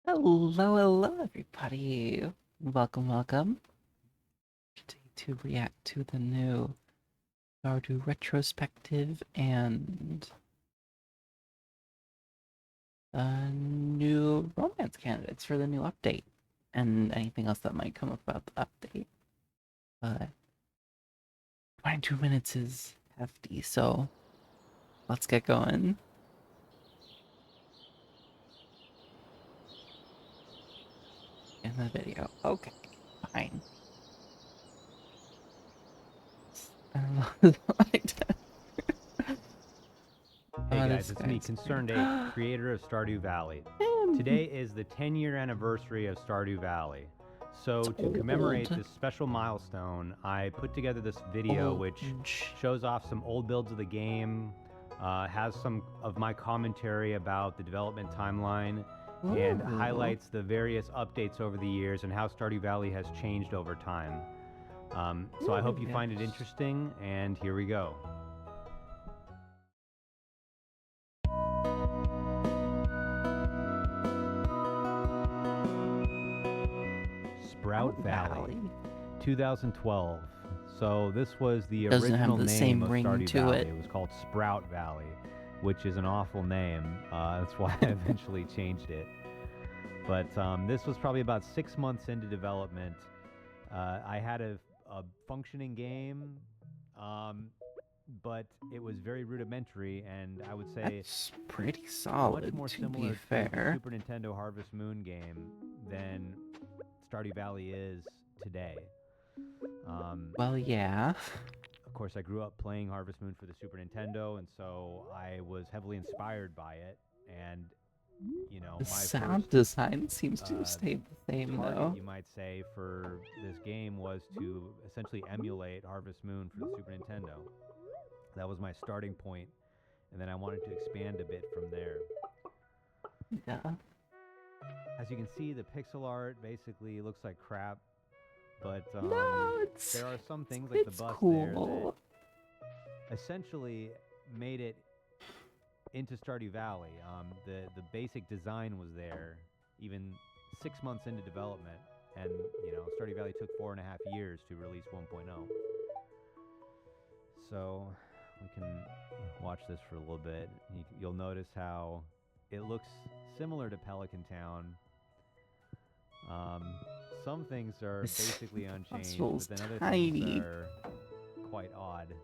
Hello, everybody. Welcome to react to the new Stardew Retrospective and new romance candidates for the new update, and anything else that might come up about the update. But 22 minutes is hefty, so let's get going. In the video. Okay, fine. Hey guys, it's me, Concerned8, creator of Stardew Valley. Today is the 10-year anniversary of Stardew Valley. So to commemorate this special milestone, I put together this video which shows off some old builds of the game, has some of my commentary about the development timeline, and highlights the various updates over the years and how Stardew Valley has changed over time. So I hope you find it interesting, and here we go. Sprout Valley, 2012. So this was the original name of Stardew Valley. It was called Sprout Valley, which is an awful name. That's why I eventually changed it. But this was probably about 6 months into development. I had a functioning game, but it was very rudimentary, and I would say it's pretty solid. Much more similar to the Super Nintendo Harvest Moon game than Stardew Valley is today. Well, yeah. Of course, I grew up playing Harvest Moon for the Super Nintendo, and so I was heavily inspired by it. And you know, the my sound design seems to have stayed the same, though. You might say, for this game was to essentially emulate Harvest Moon for the Super Nintendo. That was my starting point, and then I wanted to expand a bit from there. Yeah. As you can see, the pixel art basically looks like crap, but no, there are some things like the bus cool. there that essentially made it into Stardew Valley. The basic design was there even 6 months into development, and you know, Stardew Valley took 4.5 years to release 1.0. So we can watch this for a little bit. You'll notice how it looks similar to Pelican Town. Some things are basically unchanged, but then other things are quite odd.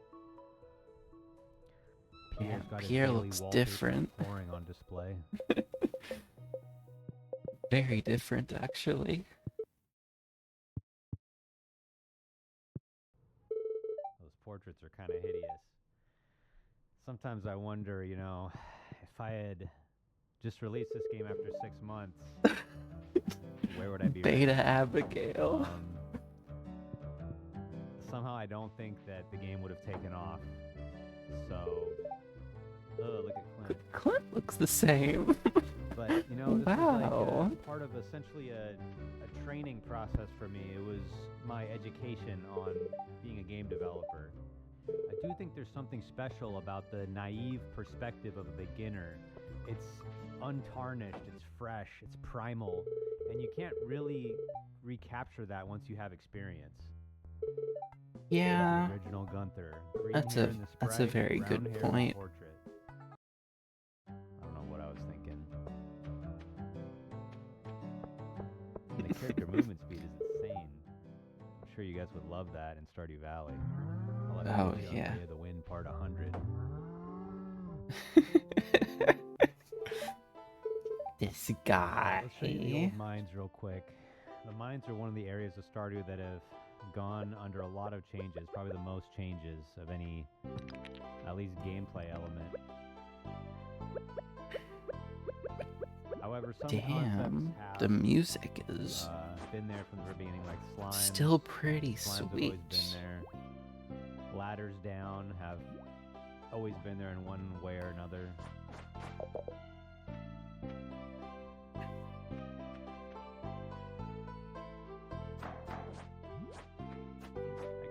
Pierre looks different. Flooring on display. Very different, actually. Those portraits are kind of hideous. Sometimes I wonder, you know, if I had just released this game after 6 months, where would I be? Beta Abigail. Somehow I don't think that the game would have taken off. So, look at Clint. Clint looks the same. But, you know, this was like part of essentially a training process for me. It was my education on being a game developer. I do think there's something special about the naive perspective of a beginner. It's untarnished, it's fresh, it's primal, and you can't really recapture that once you have experience. Yeah, the original Gunther. That's a very good point. Portrait. I don't know what I was thinking. The character movement speed is insane. I'm sure you guys would love that in Stardew Valley. Oh yeah. The Wind Part 100. This guy. Let's show you the old mines real quick. The mines are one of the areas of Stardew that have gone under a lot of changes, probably the most changes of any, at least gameplay element. However, some concepts have the music is been there from the very beginning, like slime. Still pretty Slimes sweet. Have always been there. Ladders down have always been there in one way or another. I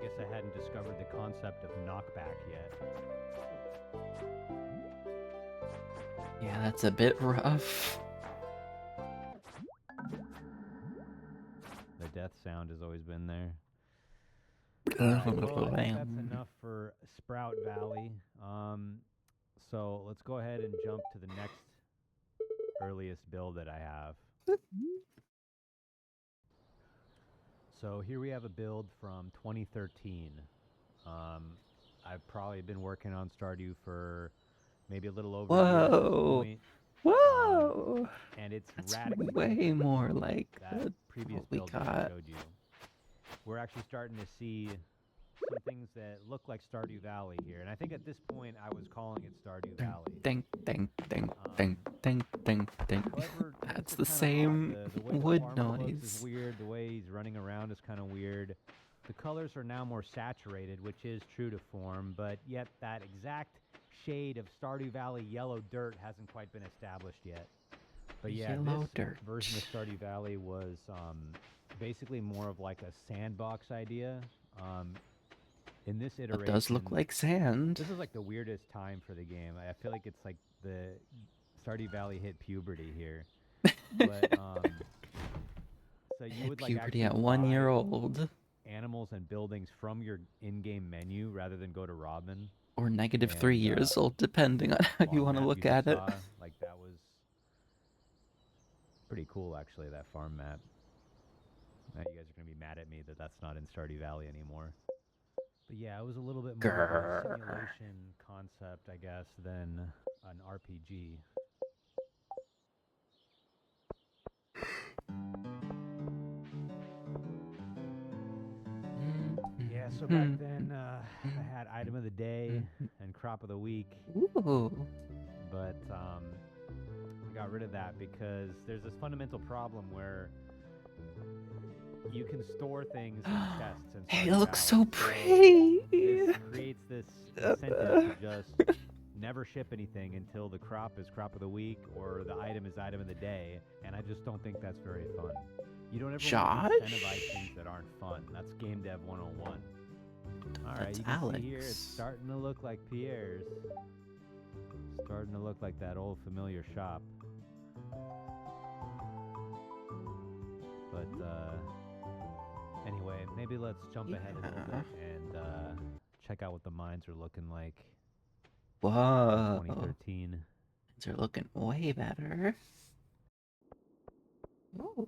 guess I hadn't discovered the concept of knockback yet. Yeah, that's a bit rough. death sound has always been there. Alright, well, I think that's enough for Sprout Valley. So let's go ahead and jump to the next earliest build that I have. So here we have a build from 2013. I've probably been working on Stardew for maybe a little over a year at this point. Whoa! And it's That's radically way more like that previous build that I showed you. We're actually starting to see some things that look like Stardew Valley here. And I think at this point I was calling it Stardew Valley. Ding, ding, ding, ding, ding, ding, ding. That's the same the way wood the farmer noise. Looks is weird. The way he's running around is kind of weird. The colors are now more saturated, which is true to form, but yet that exact shade of Stardew Valley yellow dirt hasn't quite been established yet. But yeah, this version of Stardew Valley was basically more of like a sandbox idea. In this iteration, it does look like sand. This is like the weirdest time for the game. I feel like it's like the Stardew Valley hit puberty here. But so you would like puberty at 1 year old. Animals and buildings from your in-game menu rather than go to Robin. Or negative 3 years old, depending on how you want to look at it. Like that was pretty cool, actually. That farm map. Now you guys are gonna be mad at me that that's not in Stardew Valley anymore. But yeah, it was a little bit more of a simulation concept, I guess, than an RPG. Yeah, so back then I had item of the day and crop of the week. Ooh. But I got rid of that because there's this fundamental problem where you can store things in chests and hey, it looks so pretty. This creates this incentive to just never ship anything until the crop is crop of the week or the item is item of the day, and I just don't think that's very fun. You don't ever want to incentivize things that aren't fun. That's game dev 101. Alright, you can see here it's starting to look like Pierre's. Starting to look like that old familiar shop. But anyway, maybe let's jump ahead a little bit and check out what the mines are looking like. Whoa. 2013. Mines are looking way better. Oh,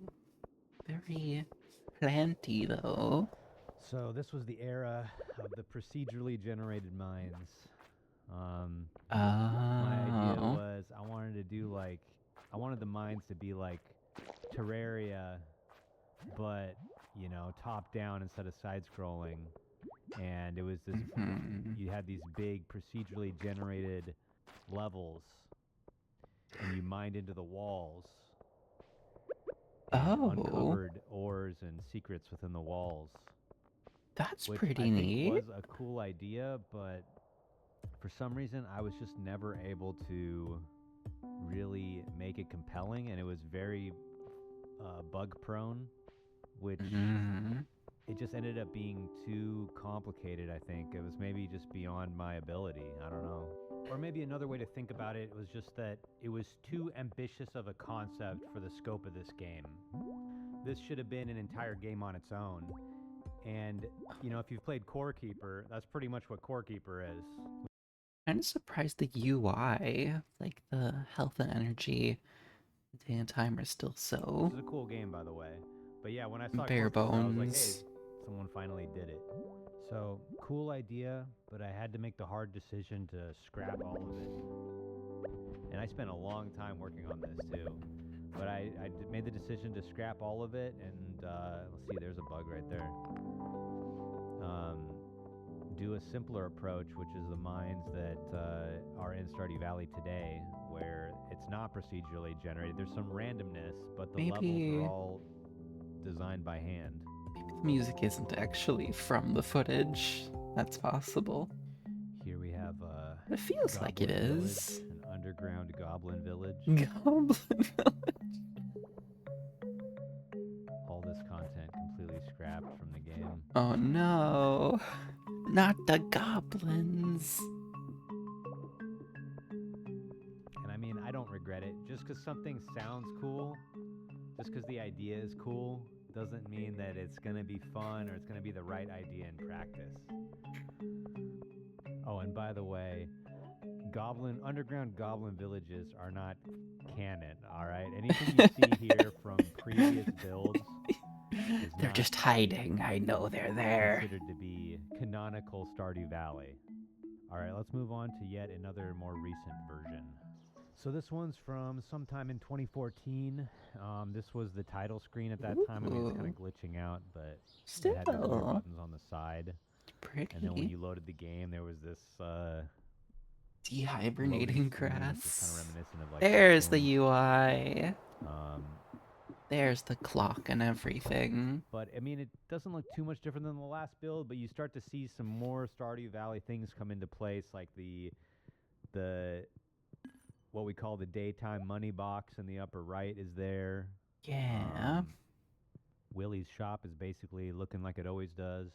very planty though. So this was the era of the procedurally generated mines. My idea was I wanted the mines to be like Terraria, but you know, top down instead of side scrolling. And it was this you had these big procedurally generated levels and you mined into the walls and uncovered ores and secrets within the walls. That's pretty neat. Which I think was a cool idea, but for some reason I was just never able to really make it compelling, and it was very bug prone, which it just ended up being too complicated. I think it was maybe just beyond my ability. I don't know. Or maybe another way to think about it was just that it was too ambitious of a concept for the scope of this game. This should have been an entire game on its own. And, you know, if you've played Core Keeper, that's pretty much what Core Keeper is. I'm kind of surprised the UI, like the health and energy, day and time are still so. This is a cool game, by the way. But yeah, when I saw bare Core Keeper, bones. I was like, hey, someone finally did it. So, cool idea, but I had to make the hard decision to scrap all of it. And I spent a long time working on this, too. But I made the decision to scrap all of it, and let's see, there's a bug right there. Do a simpler approach, which is the mines that are in Stardew Valley today, where it's not procedurally generated. There's some randomness, but the levels are all designed by hand. Maybe the music isn't actually from the footage. That's possible. Here we have it feels like it is. An underground goblin village. Goblin village. All this content completely scrapped from the game. Oh no. Not the goblins. And I mean, I don't regret it. Just because something sounds cool, just because the idea is cool, doesn't mean that it's going to be fun or it's going to be the right idea in practice. Oh, and by the way, underground goblin villages are not canon, all right? Anything you see here from previous builds is They're not just hiding. I know they're there. considered to be canonical Stardew Valley. All right, let's move on to yet another more recent version. So this one's from sometime in 2014. This was the title screen at that time. I mean, it's kind of glitching out, but it had these other Still. buttons on the side. Pretty. And then when you loaded the game, there was this dehibernating grass. Kind of reminiscent of like there's the UI. Um, there's the clock and everything. But I mean, it doesn't look too much different than the last build. But you start to see some more Stardew Valley things come into place, like the what we call the daytime money box in the upper right is there. Yeah. Willie's shop is basically looking like it always does.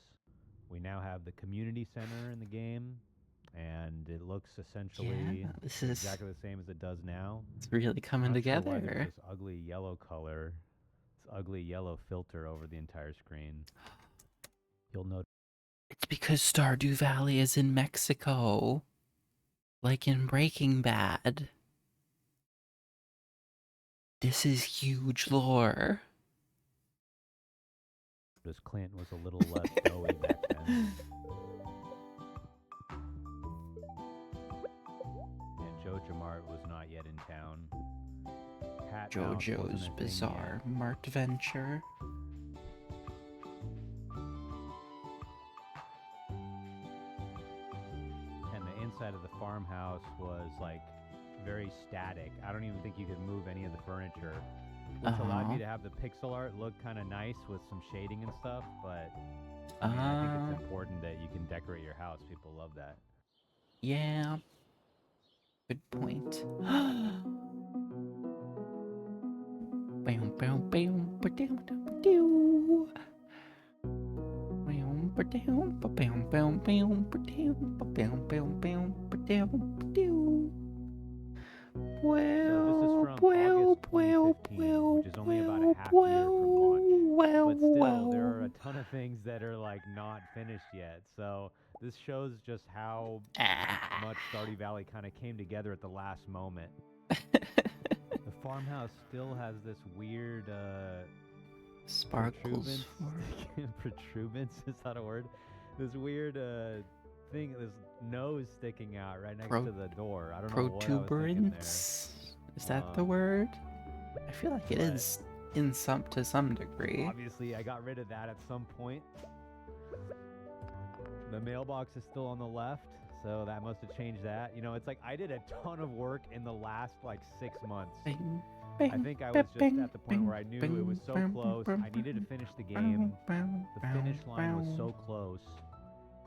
We now have the community center in the game, and it looks essentially exactly the same as it does now. It's really coming together. Sure why there's this ugly yellow color, this ugly yellow filter over the entire screen. You'll notice. It's because Stardew Valley is in Mexico, like in Breaking Bad. This is huge lore. Because Clint was a little less doughy back then. And Jojo Mart was not yet in town. Jojo's Bizarre Mart Venture. And the inside of the farmhouse was like very static. I don't even think you could move any of the furniture. Which allowed you to have the pixel art look kind of nice with some shading and stuff, but I think it's important that you can decorate your house. People love that. Yeah. Good point. Which is only about a half year from launch. But still, there are a ton of things that are like not finished yet. So this shows just how much Stardew Valley kind of came together at the last moment. The farmhouse still has this weird sparkles. Protuberance, is that a word? This weird thing, this nose sticking out right next to the door. I don't know what I was thinking there. Protuberance? Is that the word? I feel like it is to some degree. Obviously, I got rid of that at some point. The mailbox is still on the left, so that must have changed that. You know, it's like I did a ton of work in the last like 6 months. I think I was just at the point where I knew it was so close. I needed to finish the game. The finish line was so close.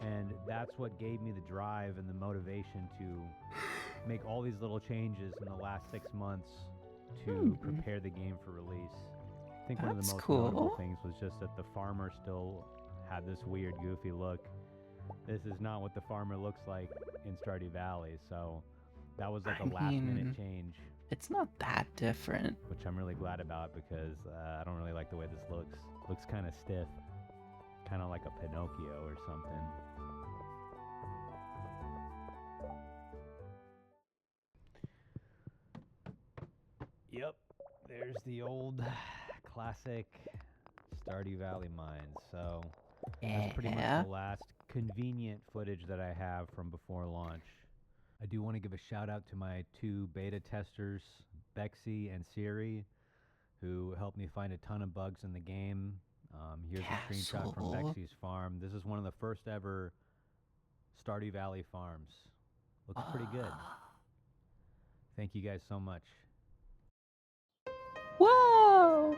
And that's what gave me the drive and the motivation to make all these little changes in the last 6 months to prepare the game for release. I think one of the most notable things was just that the farmer still had this weird, goofy look. This is not what the farmer looks like in Stardew Valley, so that was like a last-minute change. It's not that different. Which I'm really glad about because I don't really like the way this looks. Looks kind of stiff. Kind of like a Pinocchio or something. Yep, there's the old classic Stardew Valley mines. So that's pretty much the last convenient footage that I have from before launch. I do want to give a shout out to my 2 beta testers, Bexy and Siri, who helped me find a ton of bugs in the game. Here's a screenshot from Bexy's farm. This is one of the first ever Stardew Valley farms. Looks pretty good. Thank you guys so much. Whoa!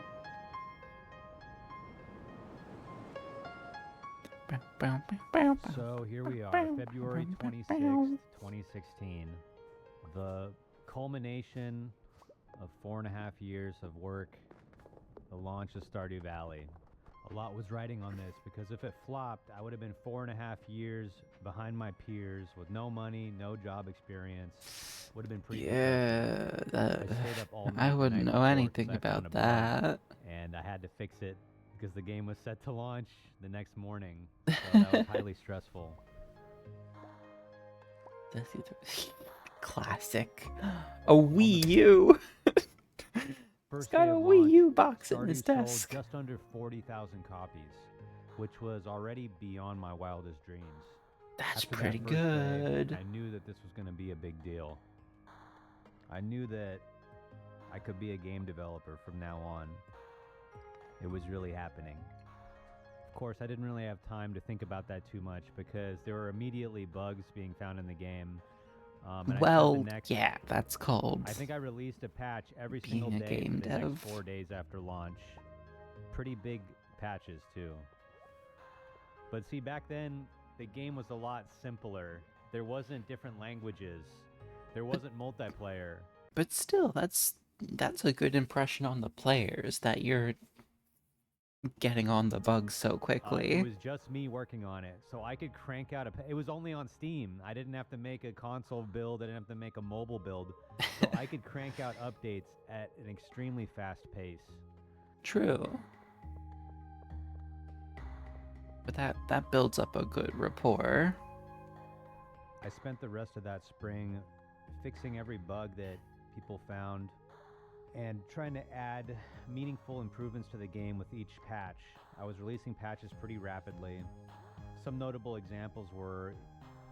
So here we are, February 26th, 2016. The culmination of 4.5 years of work, the launch of Stardew Valley. A lot was riding on this because if it flopped, I would have been 4.5 years behind my peers with no money, no job experience. Would have been pretty. Yeah, I stayed up all night. I wouldn't know anything about that. And I had to fix it because the game was set to launch the next morning. So that was highly stressful. Classic. A Wii U. He's got a Wii U box in his desk. Sold just under 40,000 copies, which was already beyond my wildest dreams. That's After pretty that first good. day, I knew that this was going to be a big deal. I knew that I could be a game developer from now on. It was really happening. Of course, I didn't really have time to think about that too much because there were immediately bugs being found in the game. Well, yeah, that's called. I think I released a patch every single day for the next 4 days after launch. Pretty big patches too. But see, back then the game was a lot simpler. There wasn't different languages. There wasn't multiplayer. But still, that's a good impression on the players that you're getting on the bugs so quickly. It was just me working on it, so I could crank out it was only on Steam. I didn't have to make a console build. I didn't have to make a mobile build. So I could crank out updates at an extremely fast pace. True. But that builds up a good rapport. I spent the rest of that spring fixing every bug that people found and trying to add meaningful improvements to the game with each patch. I was releasing patches pretty rapidly. Some notable examples were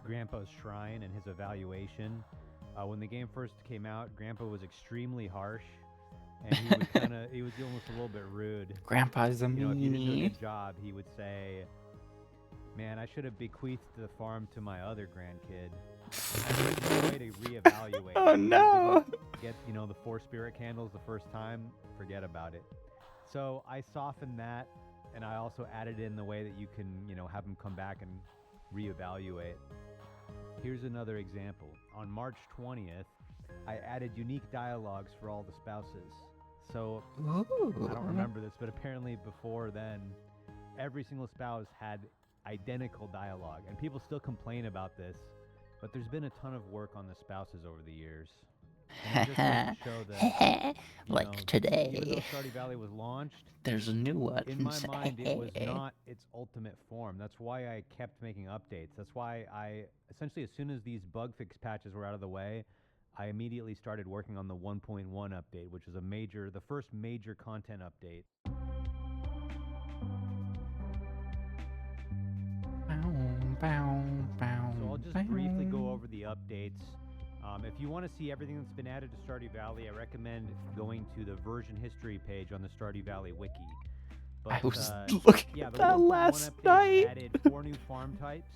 Grandpa's Shrine and his evaluation. When the game first came out, Grandpa was extremely harsh, and he would he was almost a little bit rude. Grandpa's a meanie. If you didn't do a good job, he would say, "Man, I should have bequeathed the farm to my other grandkid." And there was no way to reevaluate. Oh no! Get the 4 spirit candles the first time, forget about it. So I softened that, and I also added in the way that you can have them come back and reevaluate. Here's another example. On March 20th, I added unique dialogues for all the spouses. So Ooh. I don't remember this, but apparently before then, every single spouse had identical dialogue, and people still complain about this. But there's been a ton of work on the spouses over the years. And it just goes to show that, like today, even though Stardew Valley was launched, there's a new one. In my mind, it was not its ultimate form. That's why I kept making updates. That's why I, essentially, as soon as these bug fix patches were out of the way, I immediately started working on the 1.1 update, which is the first major content update. So I'll just briefly go over the updates. If you want to see everything that's been added to Stardew Valley, I recommend going to the version history page on the Stardew Valley wiki. But, I was looking at that last night. Added 4 new farm types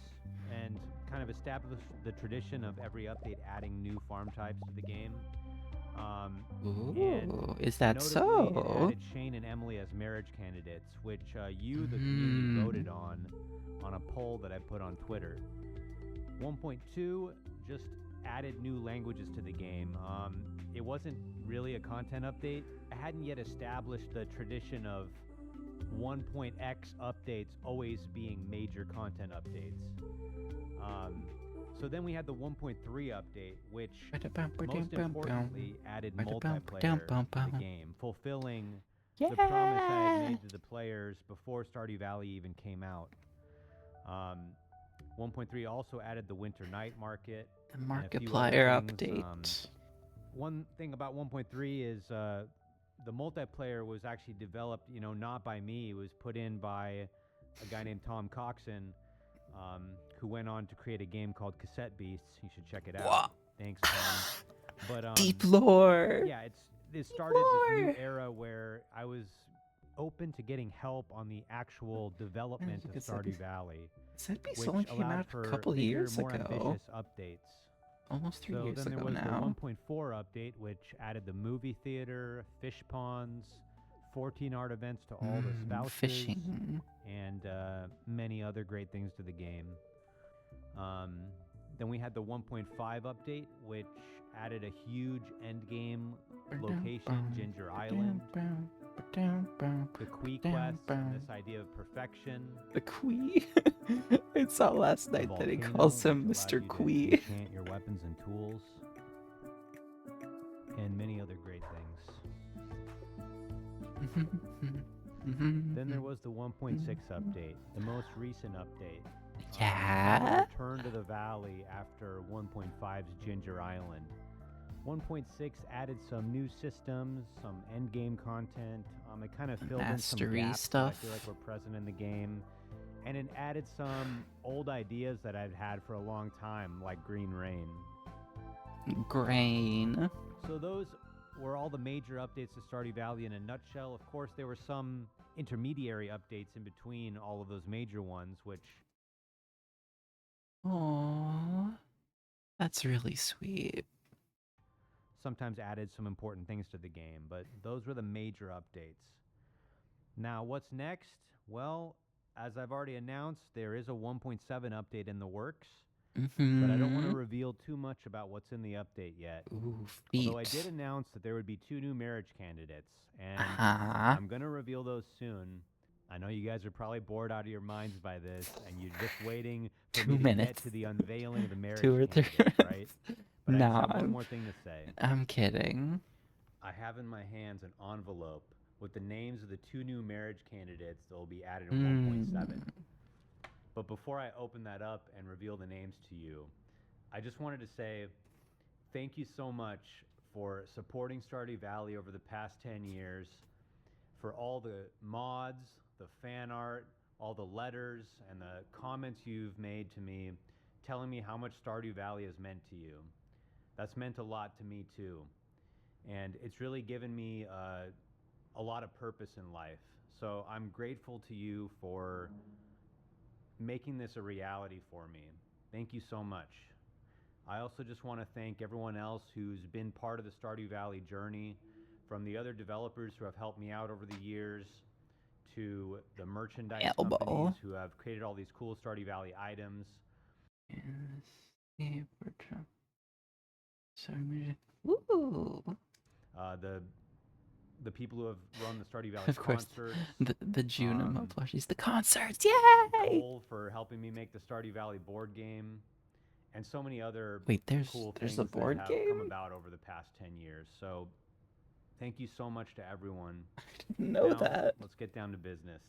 and kind of established the tradition of every update adding new farm types to the game. Ooh, is that so? It added Shane and Emily as marriage candidates, which you, the community, voted on a poll that I put on Twitter. 1.2 just added new languages to the game. It wasn't really a content update. I hadn't yet established the tradition of 1.x updates always being major content updates. So then we had the 1.3 update, which most importantly added multiplayer to the game, fulfilling the promise I had made to the players before Stardew Valley even came out. 1.3 also added the Winter Night Market. The Markiplier update. One thing about 1.3 is the multiplayer was actually developed, not by me. It was put in by a guy named Tom Coxon, who went on to create a game called Cassette Beasts. You should check it out. Whoa. Thanks, Tom. But deep lore. Yeah, it started this new era where I was open to getting help on the actual development of Stardew Valley. Cassette Beasts only came out a couple years more ago. Ambitious updates. Almost 3 years then ago there was now. the 1.4 update, which added the movie theater, fish ponds, 14 art events to all the spouses, fishing, and many other great things to the game. Then we had the 1.5 update, which added a huge endgame location, Ginger Island, the Quee quest, and this idea of perfection. The Quee? I saw last night that he calls him Mr. Quee. Enchant your weapons and tools, and many other great things. Then there was the 1.6 update, the most recent update. Yeah? A return to the valley after 1.5's Ginger Island. 1.6 added some new systems, some endgame content. It kind of filled in some gaps stuff. that I feel like were present in the game. And it added some old ideas that I'd had for a long time, like Green Rain. Grain. So those were all the major updates to Stardew Valley in a nutshell. Of course, there were some intermediary updates in between all of those major ones, which... Aww. That's really sweet. Sometimes added some important things to the game, but those were the major updates. Now, what's next? Well, as I've already announced, there is a 1.7 update in the works, but I don't want to reveal too much about what's in the update yet. Ooh, although I did announce that there would be 2 new marriage candidates, and I'm going to reveal those soon. I know you guys are probably bored out of your minds by this, and you're just waiting for me to get to the unveiling of the marriage 2 or 3 candidates, right? But no, I just have one more thing to say. I'm kidding. I have in my hands an envelope with the names of the 2 new marriage candidates that will be added in 1.7. But before I open that up and reveal the names to you, I just wanted to say thank you so much for supporting Stardew Valley over the past 10 years, for all the mods, the fan art, all the letters, and the comments you've made to me telling me how much Stardew Valley has meant to you. That's meant a lot to me too. And it's really given me a lot of purpose in life. So I'm grateful to you for making this a reality for me. Thank you so much. I also just want to thank everyone else who's been part of the Stardew Valley journey, from the other developers who have helped me out over the years, to the merchandise companies who have created all these cool Stardew Valley items. Ooh. The people who have run the Stardew Valley concerts. The Junimo plushies, the concerts, yay! Cole for helping me make the Stardew Valley board game, and so many other cool things a board that have game? come about over the past 10 years. So thank you so much to everyone. I didn't know that. Let's get down to business.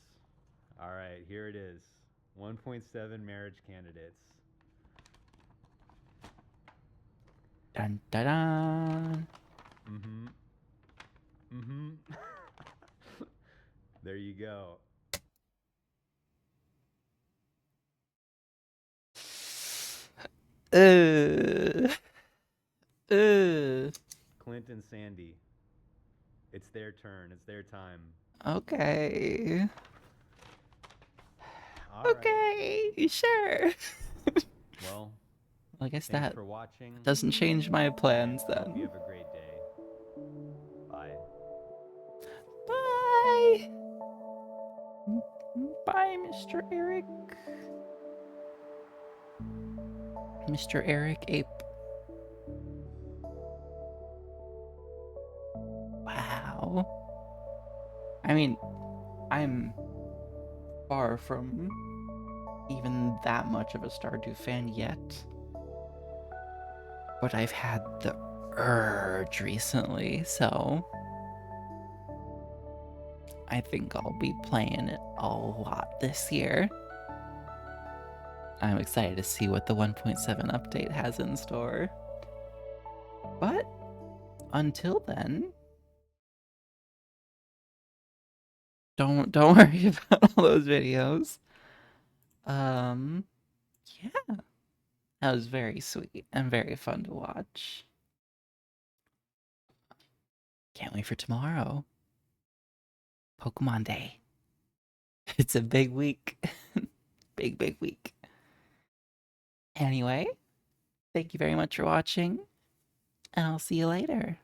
All right, here it is. 1.7 marriage candidates. Dun dun dun. There you go. Clint and Sandy. It's their turn. It's their time. Okay. Okay, sure. Well, I guess thanks that for watching. doesn't change my plans then. Hope you have a great day. Bye. Bye. Bye, Mr. Eric. Mr. Eric Ape. Wow. I mean, I'm far from even that much of a Stardew fan yet. But I've had the urge recently, so I think I'll be playing it a lot this year. I'm excited to see what the 1.7 update has in store. But until then, don't worry about all those videos. Yeah. That was very sweet and very fun to watch. Can't wait for tomorrow. Pokemon Day. It's a big week. Big week. Anyway, thank you very much for watching, and I'll see you later.